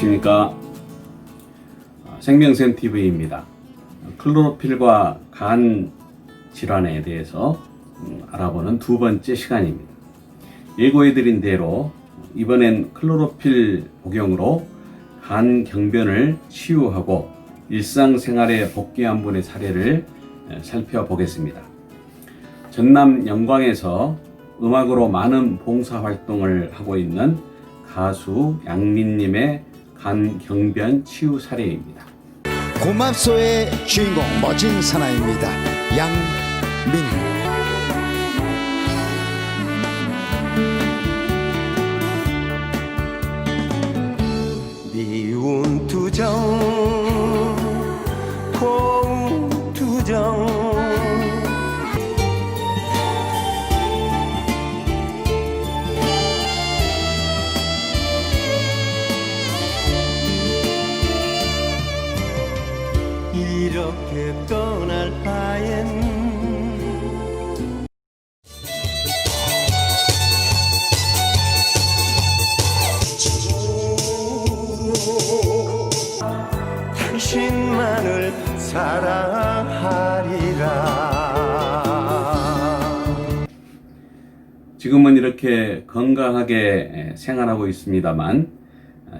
안녕하십니까. 생명샘 TV입니다. 클로로필과 간 질환에 대해서 알아보는 두 번째 시간입니다. 예고해드린 대로 이번엔 클로로필 복용으로 간 경변을 치유하고 일상생활에 복귀한 분의 사례를 살펴보겠습니다. 전남 영광에서 음악으로 많은 봉사활동을 하고 있는 가수 양민님의 간 경변 치유 사례입니다. 고맙소의 주인공 멋진 사나이입니다. 양민. 미운 투정 고운 투정 이렇게 떠날 바엔 당신만을 사랑하리라. 지금은 이렇게 건강하게 생활하고 있습니다만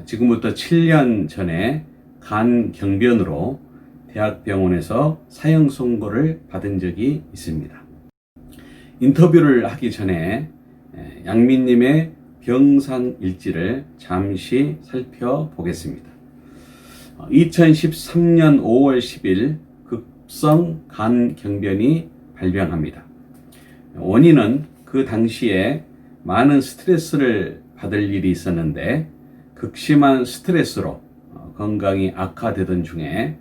지금부터 7년 전에 간 경변으로 대학병원에서 사형 선고를 받은 적이 있습니다. 인터뷰를 하기 전에 양민님의 병상 일지를 잠시 살펴보겠습니다. 2013년 5월 10일 급성 간 경변이 발병합니다. 원인은 그 당시에 많은 스트레스를 받을 일이 있었는데 극심한 스트레스로 건강이 악화되던 중에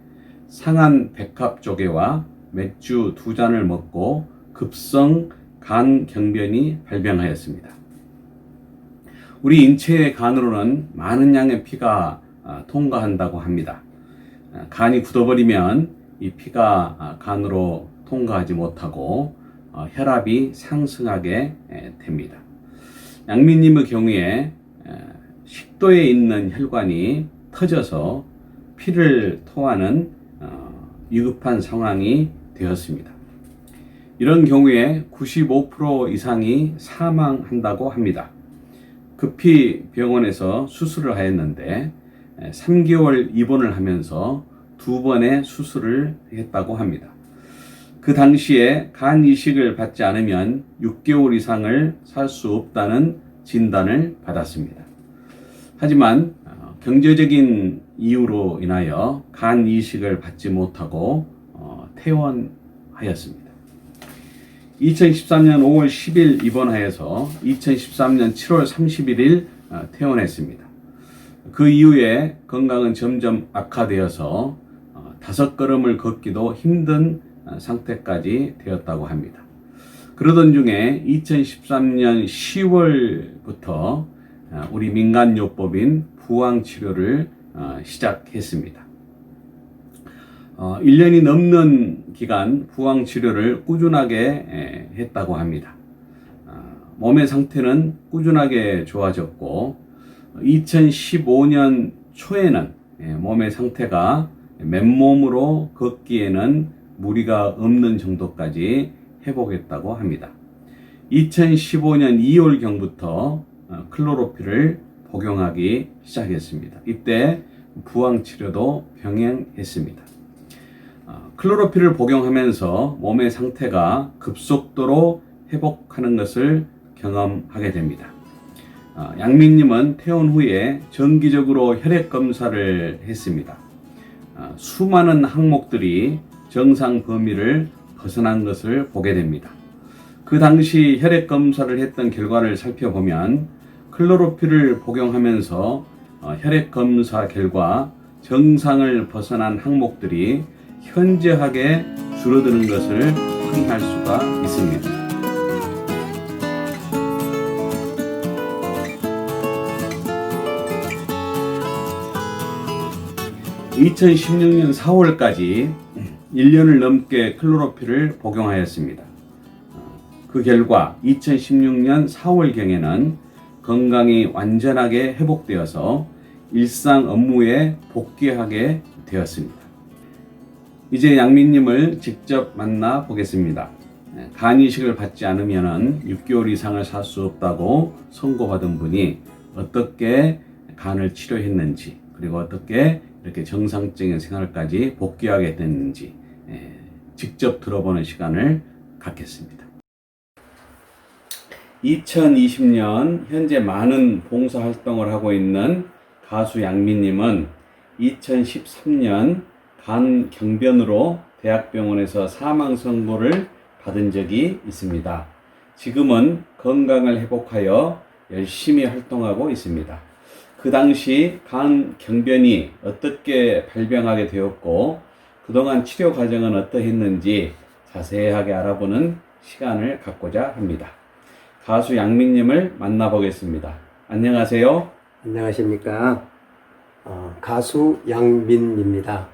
상한 백합조개와 맥주 2잔을 먹고 급성 간 경변이 발병하였습니다. 우리 인체의 간으로는 많은 양의 피가 통과한다고 합니다. 간이 굳어버리면 이 피가 간으로 통과하지 못하고 혈압이 상승하게 됩니다. 양민님의 경우에 식도에 있는 혈관이 터져서 피를 토하는 위급한 상황이 되었습니다. 이런 경우에 95% 이상이 사망한다고 합니다. 급히 병원에서 수술을 하였는데 3개월 입원을 하면서 2번의 수술을 했다고 합니다. 그 당시에 간 이식을 받지 않으면 6개월 이상을 살 수 없다는 진단을 받았습니다. 하지만 경제적인 이유로 인하여 간 이식을 받지 못하고 퇴원하였습니다. 2013년 5월 10일 입원하여서 2013년 7월 31일 퇴원했습니다. 그 이후에 건강은 점점 악화되어서 5걸음을 걷기도 힘든 상태까지 되었다고 합니다. 그러던 중에 2013년 10월부터 우리 민간요법인 부항치료를 시작했습니다. 1년이 넘는 기간 부항치료를 꾸준하게 했다고 합니다. 몸의 상태는 꾸준하게 좋아졌고 2015년 초에는 몸의 상태가 맨몸으로 걷기에는 무리가 없는 정도까지 회복했다고 합니다. 2015년 2월경부터 클로로필을 복용하기 시작했습니다. 이때 부항치료도 병행했습니다. 클로로필을 복용하면서 몸의 상태가 급속도로 회복하는 것을 경험하게 됩니다. 양민님은 퇴원 후에 정기적으로 혈액 검사를 했습니다. 수많은 항목들이 정상 범위를 벗어난 것을 보게 됩니다. 그 당시 혈액 검사를 했던 결과를 살펴보면 클로로필을 복용하면서 혈액 검사 결과 정상을 벗어난 항목들이 현저하게 줄어드는 것을 확인할 수가 있습니다. 2016년 4월까지 1년을 넘게 클로로필을 복용하였습니다. 그 결과 2016년 4월경에는 건강이 완전하게 회복되어서 일상 업무에 복귀하게 되었습니다. 이제 양민님을 직접 만나 보겠습니다. 간 이식을 받지 않으면 6개월 이상을 살 수 없다고 선고받은 분이 어떻게 간을 치료했는지, 그리고 어떻게 이렇게 정상적인 생활까지 복귀하게 됐는지 직접 들어보는 시간을 갖겠습니다. 2020년 현재 많은 봉사활동을 하고 있는 가수 양민님은 2013년 간 경변으로 대학병원에서 사망 선고를 받은 적이 있습니다. 지금은 건강을 회복하여 열심히 활동하고 있습니다. 그 당시 간 경변이 어떻게 발병하게 되었고 그동안 치료 과정은 어떠했는지 자세하게 알아보는 시간을 갖고자 합니다. 가수 양민님을 만나보겠습니다. 안녕하세요. 안녕하십니까. 가수 양민입니다.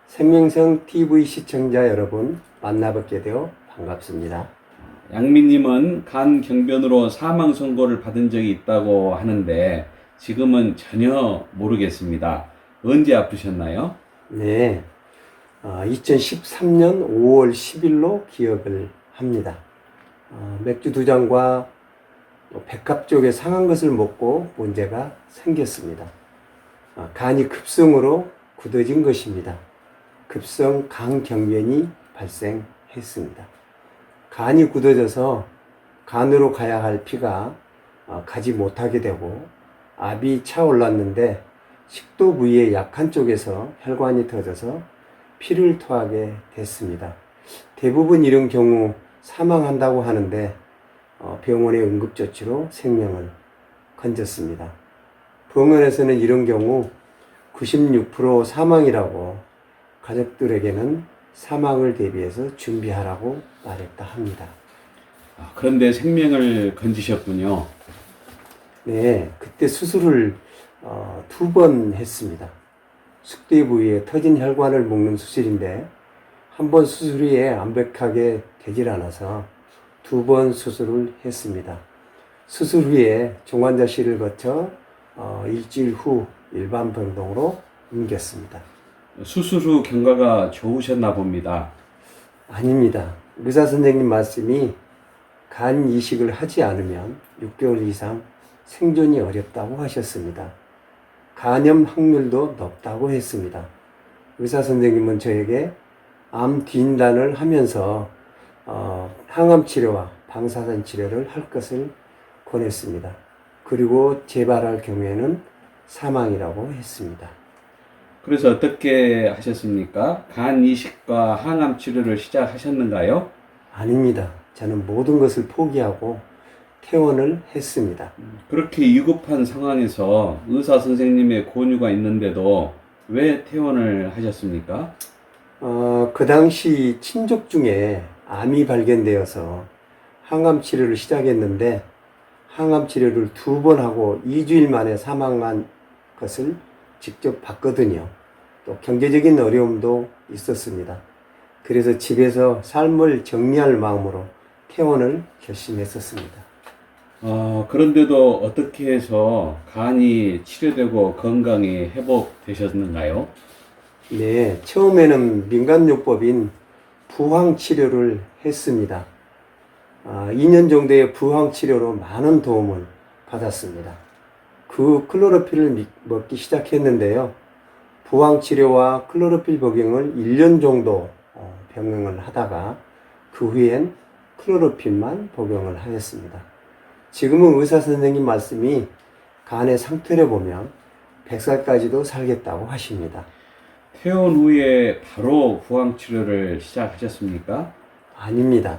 생명성 TV 시청자 여러분 만나뵙게 되어 반갑습니다. 양민님은 간 경변으로 사망 선고를 받은 적이 있다고 하는데 지금은 전혀 모르겠습니다. 언제 아프셨나요? 네, 2013년 5월 10일로 기억을 합니다. 맥주 2잔과 백합 쪽에 상한 것을 먹고 문제가 생겼습니다. 간이 급성으로 굳어진 것입니다. 급성 간경변이 발생했습니다. 간이 굳어져서 간으로 가야 할 피가 가지 못하게 되고 압이 차올랐는데 식도 부위의 약한 쪽에서 혈관이 터져서 피를 토하게 됐습니다. 대부분 이런 경우 사망한다고 하는데 병원의 응급조치로 생명을 건졌습니다. 병원에서는 이런 경우 96% 사망이라고 가족들에게는 사망을 대비해서 준비하라고 말했다 합니다. 그런데 생명을 건지셨군요. 네, 그때 수술을 2번 했습니다. 숙대 부위에 터진 혈관을 묶는 수술인데 한 번 수술 후에 완벽하게 되질 않아서 2번 수술을 했습니다. 수술 후에 중환자실을 거쳐 일주일 후 일반 병동으로 옮겼습니다. 수술 후 경과가 좋으셨나 봅니다. 아닙니다. 의사 선생님 말씀이 간 이식을 하지 않으면 6개월 이상 생존이 어렵다고 하셨습니다. 간염 확률도 높다고 했습니다. 의사 선생님은 저에게 암 진단을 하면서 항암 치료와 방사선 치료를 할 것을 권했습니다. 그리고 재발할 경우에는 사망이라고 했습니다. 그래서 어떻게 하셨습니까? 간 이식과 항암 치료를 시작하셨는가요? 아닙니다. 저는 모든 것을 포기하고 퇴원을 했습니다. 그렇게 위급한 상황에서 의사 선생님의 권유가 있는데도 왜 퇴원을 하셨습니까? 그 당시 친족 중에 암이 발견되어서 항암 치료를 시작했는데 항암 치료를 2번 하고 2주일 만에 사망한 것을 직접 봤거든요. 또 경제적인 어려움도 있었습니다. 그래서 집에서 삶을 정리할 마음으로 퇴원을 결심했었습니다. 그런데도 어떻게 해서 간이 치료되고 건강이 회복되셨는가요? 네, 처음에는 민간요법인 부항치료를 했습니다. 2년 정도의 부항치료로 많은 도움을 받았습니다. 그 클로로필을 먹기 시작했는데요. 부항치료와 클로로필 복용을 1년 정도 병행을 하다가 그 후엔 클로로필만 복용을 하였습니다. 지금은 의사 선생님 말씀이 간의 상태를 보면 100살까지도 살겠다고 하십니다. 퇴원 후에 바로 부항 치료를 시작하셨습니까? 아닙니다.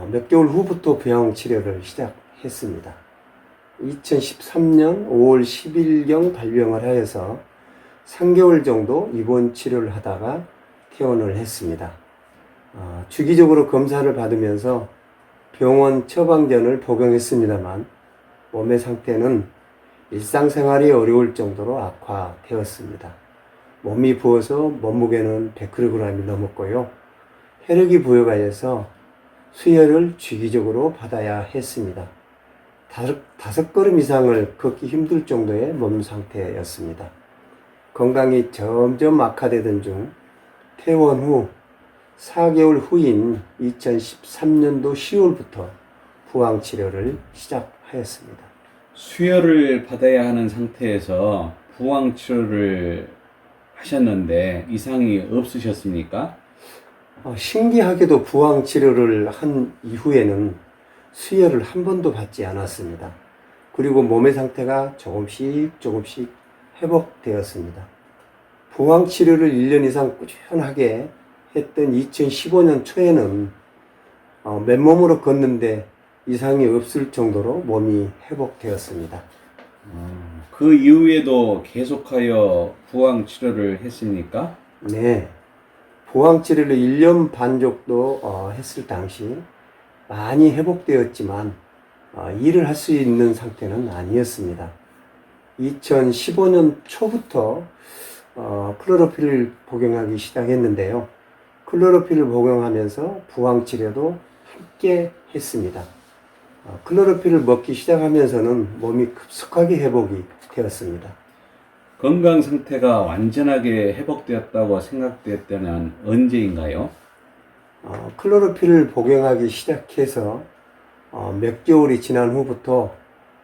몇 개월 후부터 부항 치료를 시작했습니다. 2013년 5월 10일경 발병을 하여서 3개월 정도 입원 치료를 하다가 퇴원을 했습니다. 주기적으로 검사를 받으면서 병원 처방전을 복용했습니다만 몸의 상태는 일상생활이 어려울 정도로 악화되었습니다. 몸이 부어서 몸무게는 100kg이 넘었고요. 혈액이 부여가 해서 수혈을 주기적으로 받아야 했습니다. 다섯 걸음 이상을 걷기 힘들 정도의 몸 상태였습니다. 건강이 점점 악화되던 중 퇴원 후 4개월 후인 2013년도 10월부터 부항 치료를 시작하였습니다. 수혈을 받아야 하는 상태에서 부항 치료를 하셨는데 이상이 없으셨습니까? 신기하게도 부항 치료를 한 이후에는 수혈을 한 번도 받지 않았습니다. 그리고 몸의 상태가 조금씩 회복되었습니다. 부항 치료를 1년 이상 꾸준하게 했던 2015년 초에는 맨몸으로 걷는데 이상이 없을 정도로 몸이 회복되었습니다. 그 이후에도 계속하여 부항 치료를 했습니까? 네. 부항 치료를 1년 반 정도 했을 당시 많이 회복되었지만 일을 할 수 있는 상태는 아니었습니다. 2015년 초부터 클로로필을 복용하기 시작했는데요. 클로로필을 복용하면서 부항 치료도 함께 했습니다. 클로로필을 먹기 시작하면서는 몸이 급속하게 회복이 되었습니다. 건강 상태가 완전하게 회복되었다고 생각될 때는 언제인가요? 클로로필을 복용하기 시작해서 몇 개월이 지난 후부터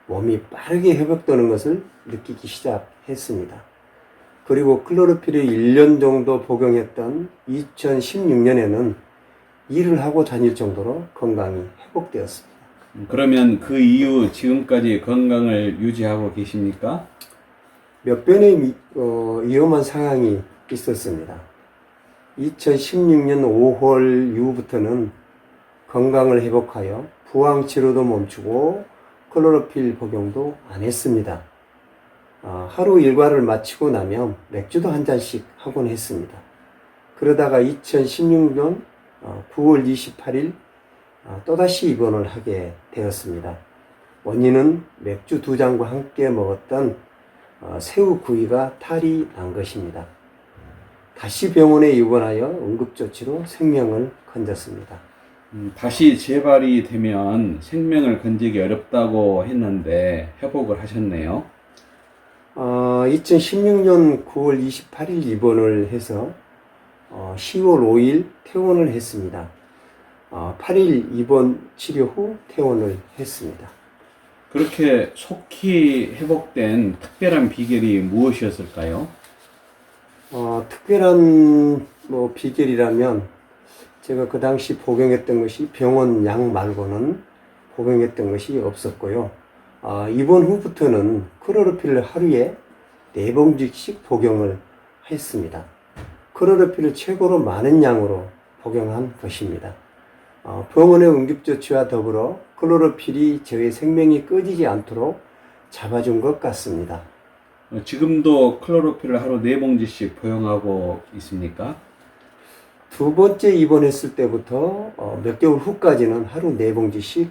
몸이 빠르게 회복되는 것을 느끼기 시작했습니다. 그리고 클로로필을 1년 정도 복용했던 2016년에는 일을 하고 다닐 정도로 건강이 회복되었습니다. 그러면 그 이후 지금까지 건강을 유지하고 계십니까? 몇 번의 위험한 상황이 있었습니다. 2016년 5월 이후부터는 건강을 회복하여 부항 치료도 멈추고 클로로필 복용도 안 했습니다. 하루 일과를 마치고 나면 맥주도 한 잔씩 하곤 했습니다. 그러다가 2016년 9월 28일 또다시 입원을 하게 되었습니다. 원인은 맥주 2잔과 함께 먹었던 새우 구이가 탈이 난 것입니다. 다시 병원에 입원하여 응급조치로 생명을 건졌습니다. 다시 재발이 되면 생명을 건지기 어렵다고 했는데 회복을 하셨네요. 2016년 9월 28일 입원을 해서 10월 5일 퇴원을 했습니다. 8일 입원 치료 후 퇴원을 했습니다. 그렇게 속히 회복된 특별한 비결이 무엇이었을까요? 특별한 비결이라면 제가 그 당시 복용했던 것이 병원 약 말고는 복용했던 것이 없었고요. 입원 후부터는 클로로필을 하루에 4봉지씩 복용을 했습니다. 클로로필을 최고로 많은 양으로 복용한 것입니다. 병원의 응급조치와 더불어 클로로필이 저의 생명이 꺼지지 않도록 잡아준 것 같습니다. 지금도 클로로필을 하루 4봉지씩 복용하고 있습니까? 두 번째 입원했을 때부터 몇 개월 후까지는 하루 4봉지씩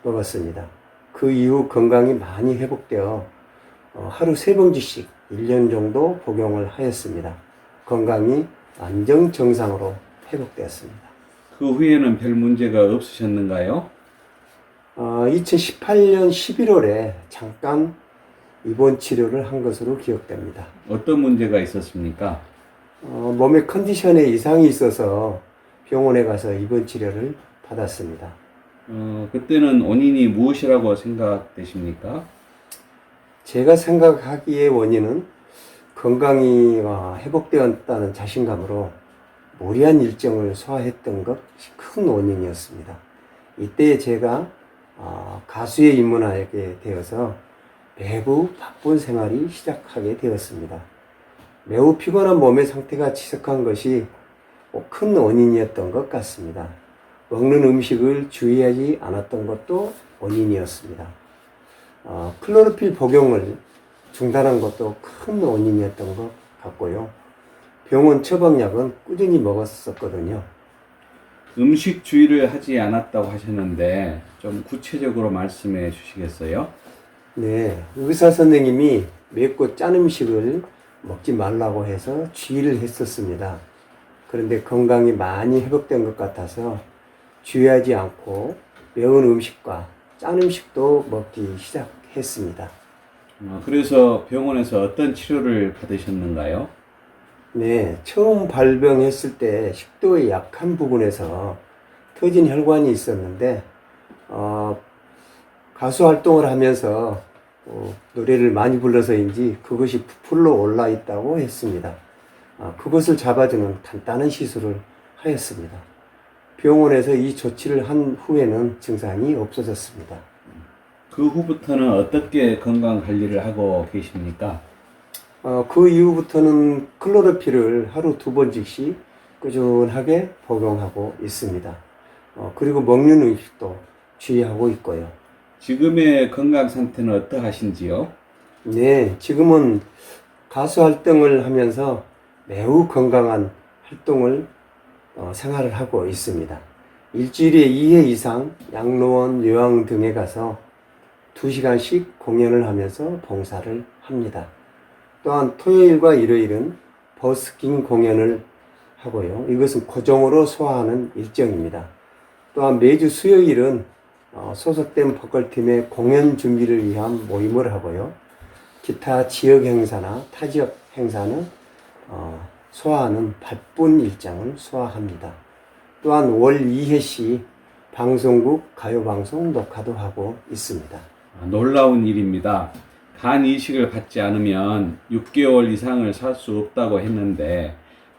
먹었습니다. 그 이후 건강이 많이 회복되어 하루 3봉지씩 1년 정도 복용을 하였습니다. 건강이 완전 정상으로 회복되었습니다. 그 후에는 별 문제가 없으셨는가요? 2018년 11월에 잠깐 입원 치료를 한 것으로 기억됩니다. 어떤 문제가 있었습니까? 몸의 컨디션에 이상이 있어서 병원에 가서 입원 치료를 받았습니다. 그때는 원인이 무엇이라고 생각되십니까? 제가 생각하기에 원인은 건강이 회복되었다는 자신감으로 무리한 일정을 소화했던 것이 큰 원인이었습니다. 이때 제가 가수에 입문하게 되어서 매우 바쁜 생활이 시작하게 되었습니다. 매우 피곤한 몸의 상태가 지속한 것이 큰 원인이었던 것 같습니다. 먹는 음식을 주의하지 않았던 것도 원인이었습니다. 클로로필 복용을 중단한 것도 큰 원인이었던 것 같고요. 병원 처방약은 꾸준히 먹었었거든요. 음식 주의를 하지 않았다고 하셨는데 좀 구체적으로 말씀해 주시겠어요? 네, 의사 선생님이 맵고 짠 음식을 먹지 말라고 해서 주의를 했었습니다. 그런데 건강이 많이 회복된 것 같아서 주의하지 않고 매운 음식과 짠 음식도 먹기 시작했습니다. 그래서 병원에서 어떤 치료를 받으셨는가요? 네, 처음 발병했을 때 식도의 약한 부분에서 터진 혈관이 있었는데 가수 활동을 하면서 노래를 많이 불러서인지 그것이 부풀러 올라 있다고 했습니다. 그것을 잡아주는 간단한 시술을 하였습니다. 병원에서 이 조치를 한 후에는 증상이 없어졌습니다. 그 후부터는 어떻게 건강 관리를 하고 계십니까? 그 이후부터는 클로로필을 하루 2번씩씩 꾸준하게 복용하고 있습니다. 그리고 먹는 음식도 주의하고 있고요. 지금의 건강 상태는 어떠하신지요? 네, 지금은 가수 활동을 하면서 매우 건강한 활동을 생활을 하고 있습니다. 일주일에 2회 이상 양로원, 요양 등에 가서 2시간씩 공연을 하면서 봉사를 합니다. 또한 토요일과 일요일은 버스킹 공연을 하고요. 이것은 고정으로 소화하는 일정입니다. 또한 매주 수요일은 소속된 보컬팀의 공연 준비를 위한 모임을 하고요. 기타 지역 행사나 타 지역 행사는 소화하는 바쁜 일정을 소화합니다. 또한 월 2회씩 방송국 가요방송 녹화도 하고 있습니다. 놀라운 일입니다. 간 이식을 받지 않으면 6개월 이상을 살 수 없다고 했는데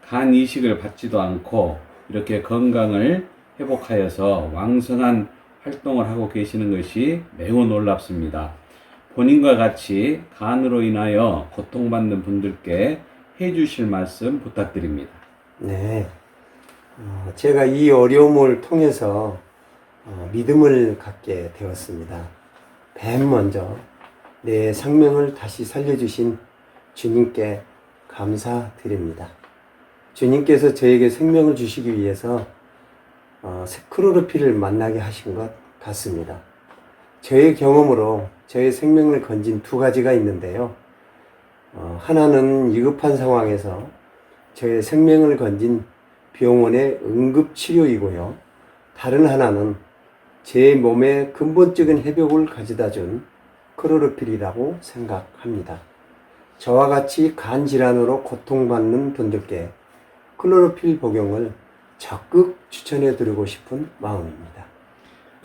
간 이식을 받지도 않고 이렇게 건강을 회복하여서 왕성한 활동을 하고 계시는 것이 매우 놀랍습니다. 본인과 같이 간으로 인하여 고통받는 분들께 해주실 말씀 부탁드립니다. 네, 제가 이 어려움을 통해서 믿음을 갖게 되었습니다. 맨 먼저 내 생명을 다시 살려주신 주님께 감사드립니다. 주님께서 저에게 생명을 주시기 위해서 클로로필을 만나게 하신 것 같습니다. 저의 경험으로 저의 생명을 건진 2가지가 있는데요. 하나는 위급한 상황에서 저의 생명을 건진 병원의 응급치료이고요. 다른 하나는 제 몸의 근본적인 회복을 가져다 준 클로로필이라고 생각합니다. 저와 같이 간 질환으로 고통받는 분들께 클로로필 복용을 적극 추천해 드리고 싶은 마음입니다.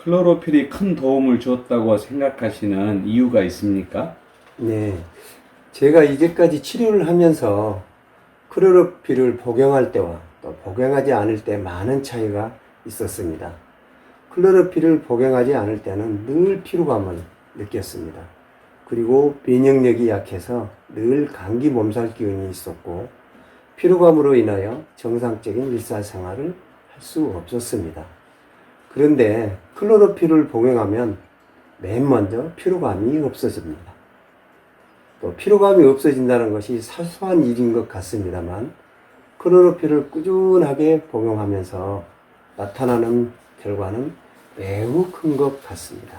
클로로필이 큰 도움을 주었다고 생각하시는 이유가 있습니까? 네, 제가 이제까지 치료를 하면서 클로로필을 복용할 때와 또 복용하지 않을 때 많은 차이가 있었습니다. 클로로필을 복용하지 않을 때는 늘 피로감을 느꼈습니다. 그리고 면역력이 약해서 늘 감기 몸살 기운이 있었고 피로감으로 인하여 정상적인 일상생활을 할 수 없었습니다. 그런데 클로로필을 복용하면 맨 먼저 피로감이 없어집니다. 또 피로감이 없어진다는 것이 사소한 일인 것 같습니다만 클로로필을 꾸준하게 복용하면서 나타나는 결과는 매우 큰 것 같습니다.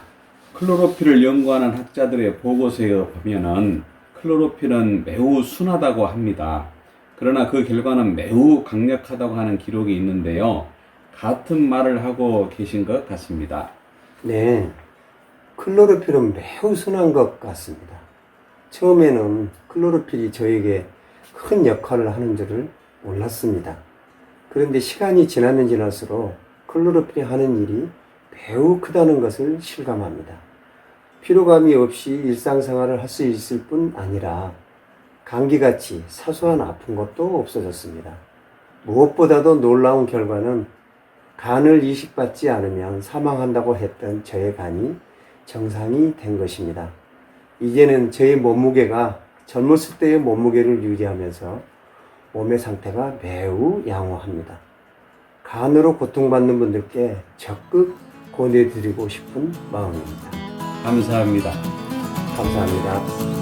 클로로필을 연구하는 학자들의 보고서에 보면은 클로로필은 매우 순하다고 합니다. 그러나 그 결과는 매우 강력하다고 하는 기록이 있는데요. 같은 말을 하고 계신 것 같습니다. 네, 클로로필은 매우 순한 것 같습니다. 처음에는 클로로필이 저에게 큰 역할을 하는 줄을 몰랐습니다. 그런데 시간이 지나면 지날수록 클로로필이 하는 일이 매우 크다는 것을 실감합니다. 피로감이 없이 일상생활을 할 수 있을 뿐 아니라 감기같이 사소한 아픈 것도 없어졌습니다. 무엇보다도 놀라운 결과는 간을 이식받지 않으면 사망한다고 했던 저의 간이 정상이 된 것입니다. 이제는 저의 몸무게가 젊었을 때의 몸무게를 유지하면서 몸의 상태가 매우 양호합니다. 간으로 고통받는 분들께 적극 권해드리고 싶은 마음입니다. 감사합니다. 감사합니다.